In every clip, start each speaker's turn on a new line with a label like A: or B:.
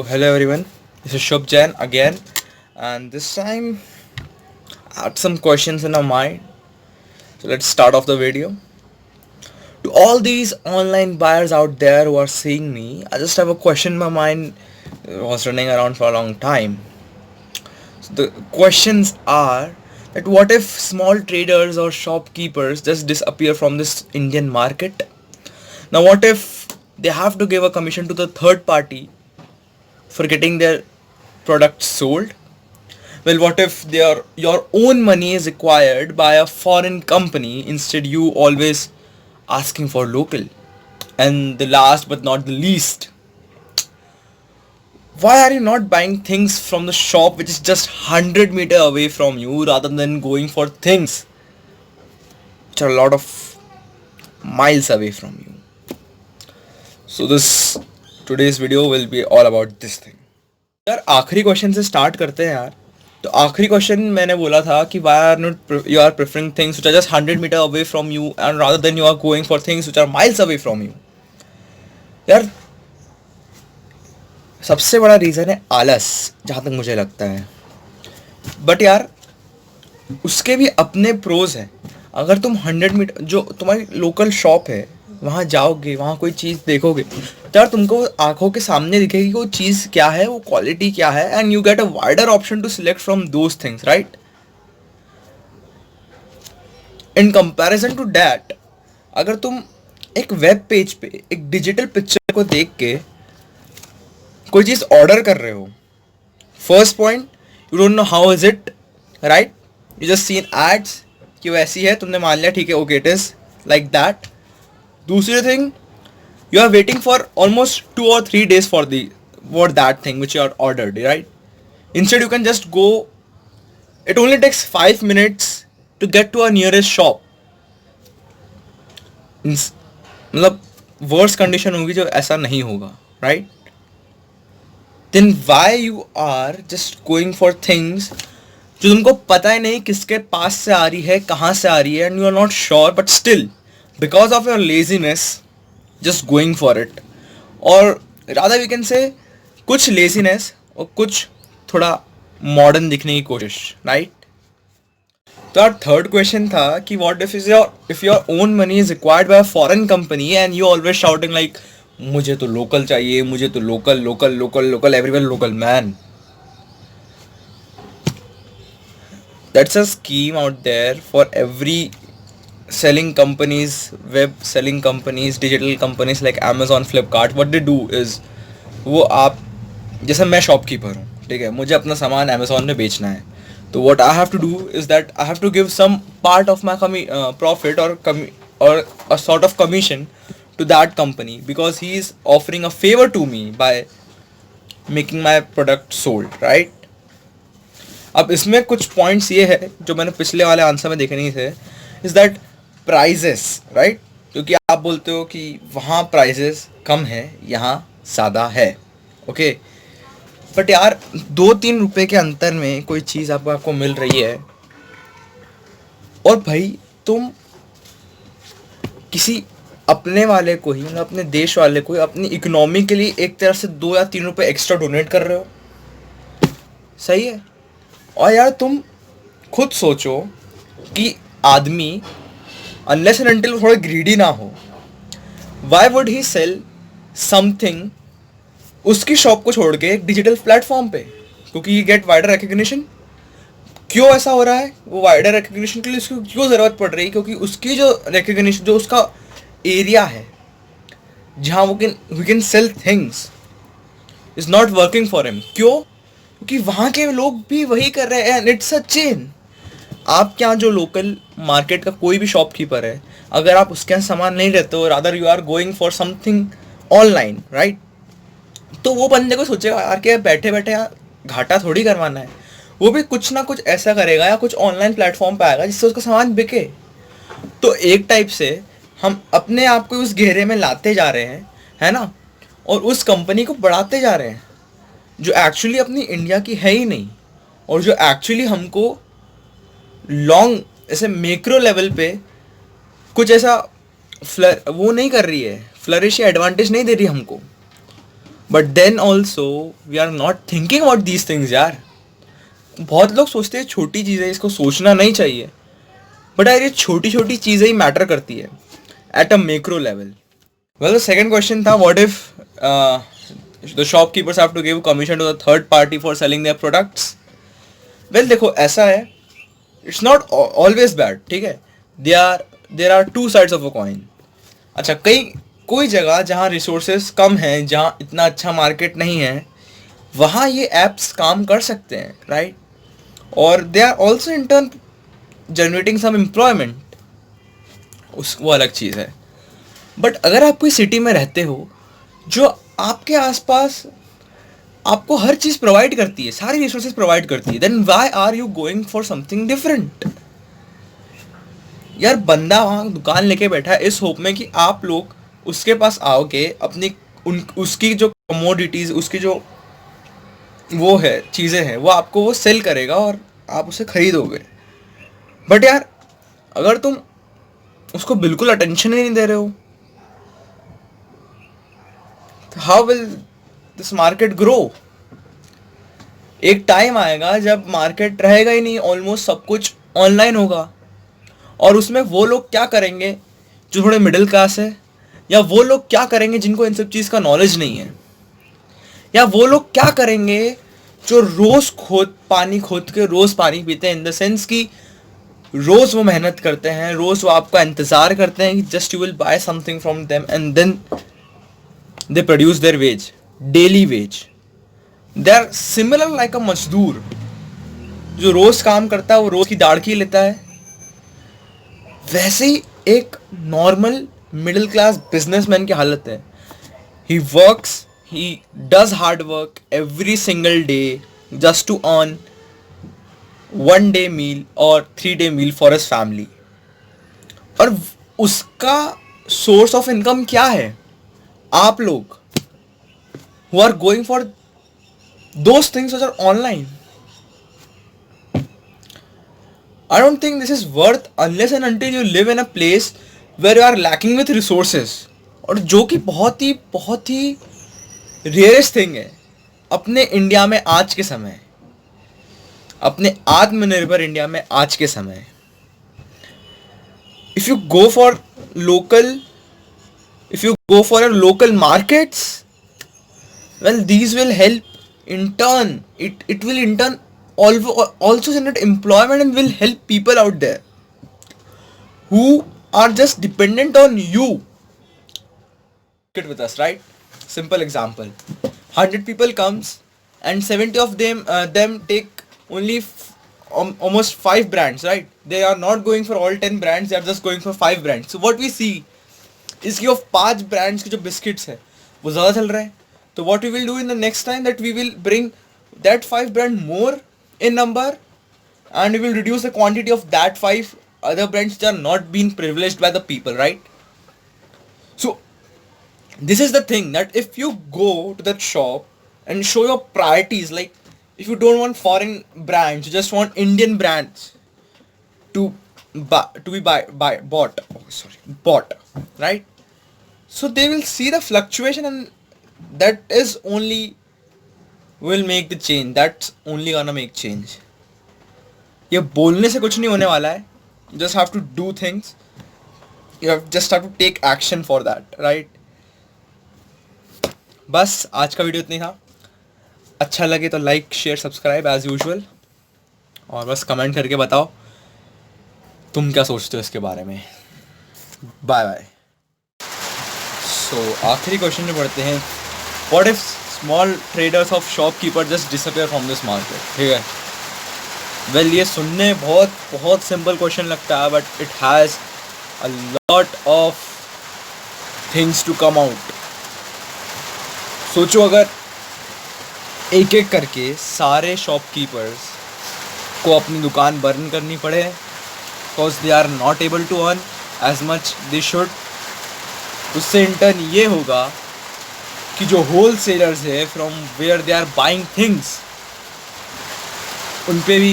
A: So hello everyone, this is Shubh Jain again, and this time I had some questions in our mind. So let's start off the video. To all these online buyers out there who are seeing me, I just have a question in my mind. It was running around for a long time. So the questions are that what if small traders or shopkeepers just disappear from this Indian market? Now what if they have to give a commission to the third party for getting their products sold? Well, what if your own money is acquired by a foreign company, instead you always asking for local? And the last but not the least, why are you not buying things from the shop which is just 100 meter away from you rather than going for things which are a lot of miles away from you? So this today's video will be all about this thing. यार आखिरी question से start करते हैं यार. तो आखिरी question मैंने बोला था कि why are not you are preferring things which are just 100 metre away from you and rather than you are going for things which are miles away from you. यार सबसे बड़ा रीज़न है आलस, जहाँ तक मुझे लगता है. बट यार उसके भी अपने प्रोज हैं. अगर तुम 100 मीटर जो तुम्हारी लोकल शॉप है वहाँ जाओगे, वहाँ कोई चीज़ देखोगे, तो यार तुमको आंखों के सामने दिखेगी कि वो चीज़ क्या है, वो क्वालिटी क्या है, and you get a wider option to select from those things, right? In comparison to that, अगर तुम एक वेब पेज पे एक डिजिटल पिक्चर को देख के कोई चीज़ ऑर्डर कर रहे हो, first point, you don't know how is it, right? You just seen ads कि वैसी है, तुमने मान लिया ठीक है, okay it is like that. दूसरी thing, you are waiting for almost 2 or 3 days for that thing which you are ordered, right? Instead you can just go, it only takes 5 minutes to get to a nearest shop. मतलब worst condition होगी जो ऐसा नहीं होगा, right? Then why you are just going for things जो तुमको पता ही नहीं किसके पास से आ रही है, कहाँ से आ रही है, and you are not sure, but still because of your laziness just going for it, or rather we can say कुछ laziness और कुछ थोड़ा modern दिखने की कोशिश, right? तो यार थर्ड क्वेश्चन था कि what if your own money is acquired by a foreign company and you always shouting like मुझे तो लोकल चाहिए, मुझे तो local local local local everyone local. Man, that's a scheme out there for every selling companies, web selling companies, digital companies like Amazon, Flipkart. What they do is, वो आप जैसे मैं shopkeeper हूँ, ठीक है, मुझे अपना सामान अमेजोन में बेचना है, तो what I have to do is that I have to give some part of my profit or a sort of commission to that company because he is offering a favor to me by making my product sold, right? अब इसमें कुछ points ये है जो मैंने पिछले वाले answer में देखे नहीं थे, इज दैट प्राइजेस, राइट? क्योंकि आप बोलते हो कि वहाँ प्राइजेस कम है, यहाँ ज़्यादा है, ओके. बट यार 2-3 रुपए के अंतर में कोई चीज़ आपको मिल रही है, और भाई तुम किसी अपने वाले को ही, मतलब अपने देश वाले को ही, अपनी इकोनॉमी के लिए एक तरह से 2 या 3 रुपए एक्स्ट्रा डोनेट कर रहे हो, सही है? और यार तुम खुद सोचो कि आदमी अनलेस एंड अनटिल थोड़ा ग्रीडी ना हो, why would he sell something उसकी शॉप को छोड़ के एक डिजिटल प्लेटफॉर्म पे? क्योंकि ये गेट वाइडर रिकग्निशन. क्यों ऐसा हो रहा है? वो वाइडर रिकग्निशन के लिए उसको क्यों ज़रूरत पड़ रही है? क्योंकि उसकी जो रिकग्निशन, जो उसका एरिया है जहाँ we can sell things, is not working for him. क्यों? क्योंकि वहाँ के लोग भी वही कर रहे हैं, एंड इट्स अ चेन. आपके यहाँ जो लोकल मार्केट का कोई भी शॉपकीपर है, अगर आप उसके यहाँ सामान नहीं लेते हो, rather you are going for something online, right, तो वो बंदे को सोचेगा यार कि बैठे बैठे यार घाटा थोड़ी करवाना है, वो भी कुछ ना कुछ ऐसा करेगा या कुछ ऑनलाइन प्लेटफॉर्म पे आएगा जिससे उसका सामान बिके. तो एक टाइप से हम अपने आप को उस घेरे में लाते जा रहे हैं, है ना, और उस कंपनी को बढ़ाते जा रहे हैं जो एक्चुअली अपनी इंडिया की है ही नहीं, और जो एक्चुअली हमको लॉन्ग ऐसे मैक्रो लेवल पे कुछ ऐसा वो नहीं कर रही है, फ्लरिश या एडवांटेज नहीं दे रही हमको. But then also we are not thinking about these things यार. बहुत लोग सोचते हैं छोटी चीज़ें, इसको सोचना नहीं चाहिए, बट यार ये छोटी छोटी चीज़ें ही मैटर करती है at a macro level. Well the second question था, what if the shopkeepers have to give commission to the third party for selling their products. Well देखो ऐसा है, इट्स नॉट ऑलवेज बैड, ठीक है. There are two sides of a coin. अच्छा, कोई जगह जहाँ रिसोर्सेज कम हैं, जहाँ इतना अच्छा मार्केट नहीं है, वहाँ ये एप्स काम कर सकते हैं, राइट. और they are also in turn generating some employment, वो अलग चीज़ है. बट अगर आप कोई सिटी में रहते हो जो आपके आसपास आपको हर चीज़ प्रोवाइड करती है, सारी रिसोर्सेज प्रोवाइड करती है, then why are you going for something different. यार बंदा वहाँ दुकान लेके बैठा है इस होप में कि आप लोग उसके पास आओगे, अपनी उसकी जो कमोडिटीज़, उसकी जो वो है चीज़ें हैं, वो आपको वो सेल करेगा और आप उसे खरीदोगे. बट यार अगर तुम उसको बिल्कुल अटेंशन ही नहीं दे रहे हो, how will this market grow. एक टाइम आएगा जब मार्केट रहेगा ही नहीं, ऑलमोस्ट सब कुछ ऑनलाइन होगा. और उसमें वो लोग क्या करेंगे जो थोड़े मिडिल क्लास है, या वो लोग क्या करेंगे जिनको इन सब चीज़ का नॉलेज नहीं है, या वो लोग क्या करेंगे जो रोज़ खोद के रोज़ पानी पीते हैं, इन द सेंस कि रोज़ वो मेहनत करते हैं, रोज़ वो आपका इंतज़ार करते हैं कि just you will buy something from them and then they produce their wage, daily wage. They are similar like a मजदूर जो रोज़ काम करता है, वो रोज़ की दाड़की लेता है. वैसे ही एक नॉर्मल मिडिल क्लास बिजनेसमैन की हालत है. He works, he does hard work every single day just to earn 1 day meal or 3 day meal for his family. और उसका सोर्स ऑफ इनकम क्या है? आप लोग who are going for those things which are online. I don't think this is worth unless and until you live in a place where you are lacking with resources. और जो कि बहुत ही rarest thing है अपने India में आज के समय, अपने आत्मनिर्भर इंडिया में आज के समय. If you go for your local markets, well these will help in turn, it will in turn also generate employment and will help people out there who are just dependent on you. Get with us, right? Simple example, 100 people comes and 70 of them take only almost 5 brands, right? They are not going for all 10 brands, they are just going for 5 brands. So what we see is कि वो 5 brands के जो biscuits है वो ज़्यादा चल रहे हैं. So what we will do in the next time, that we will bring that 5 brand more in number and we will reduce the quantity of that 5 other brands which are not being privileged by the people, right? So this is the thing, that if you go to that shop and show your priorities, like if you don't want foreign brands, you just want Indian brands to be bought, right? So they will see the fluctuation and that is only will make the change. That's only gonna make change. ये बोलने से कुछ नहीं होने वाला है. You just have to do things. You just have to take action for that, right? बस आज का वीडियो इतना ही था. अच्छा लगे तो like share subscribe as usual, और बस कमेंट करके बताओ तुम क्या सोचते हो इसके बारे में. Bye bye. सो आखिरी क्वेश्चन में पढ़ते हैं, What if small traders of shopkeeper just disappear from this market? ठीक है. Well, ये सुनने बहुत सिंपल क्वेश्चन लगता है, but it has a lot of things to come out. सोचो अगर एक एक करके सारे शॉपकीपर्स को अपनी दुकान बर्न करनी पड़े because they are not able to earn as much they should. उससे इंटर्न ये होगा कि जो होल सेलर्स है from where they are buying things, उन पे भी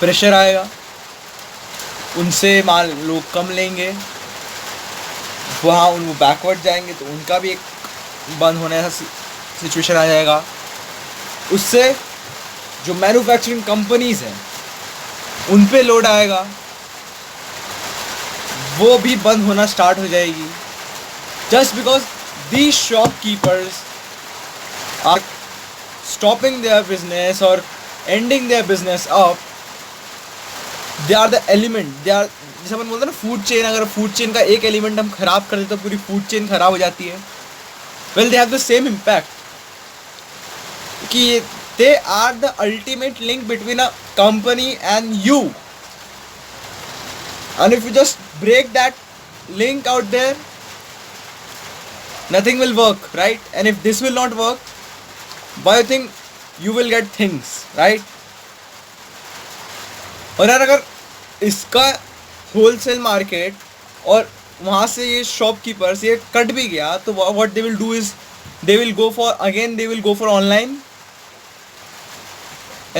A: प्रेशर आएगा, उनसे माल लोग कम लेंगे, वहाँ वो बैकवर्ड जाएंगे तो उनका भी एक बंद होने सिचुएशन आ जाएगा, उससे जो मैन्युफैक्चरिंग कंपनीज हैं उन पे लोड आएगा, वो भी बंद होना स्टार्ट हो जाएगी, just because these shopkeepers are stopping their business और ending their business up. They are the element, they are, जैसे अपन बोलते हैं ना फूड चेन, अगर फूड चेन का एक एलिमेंट हम खराब कर देते तो पूरी फूड चेन खराब हो जाती है. Well they have the same impact, कि they are the ultimate link between a company and you, and if you just break that link out there, nothing will work, right? And if this will not work, why you think you will get things, right? और यार अगर इसका wholesale market और वहाँ से ये shopkeepers ये cut भी गया तो what they will do is they will go for online,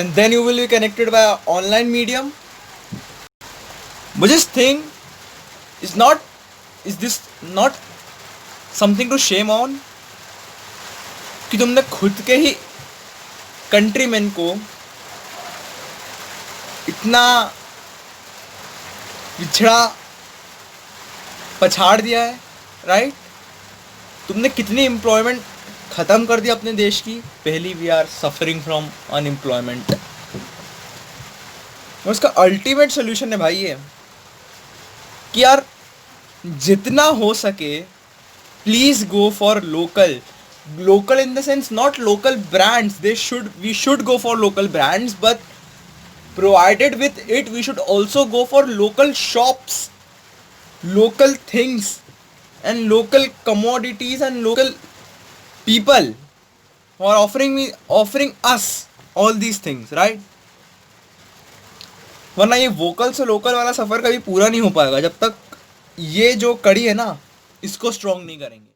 A: and then you will be connected by an online medium. But this thing is this not something to shame on, कि तुमने खुद के ही countryman को इतना पिछड़ा पछाड़ दिया है, राइट? तुमने कितनी एम्प्लॉयमेंट ख़त्म कर दिया अपने देश की. पहली we are suffering from unemployment. उसका अल्टीमेट सोल्यूशन है भाई ये कि यार जितना हो सके please go for local in the sense not local brands. We should go for local brands, but provided with it we should also go for local shops, local things and local commodities and local people who are offering us all these things, right? वरना ये vocal से local वाला सफ़र कभी पूरा नहीं हो पाएगा जब तक ये जो कड़ी है ना इसको स्ट्रॉन्ग नहीं करेंगे.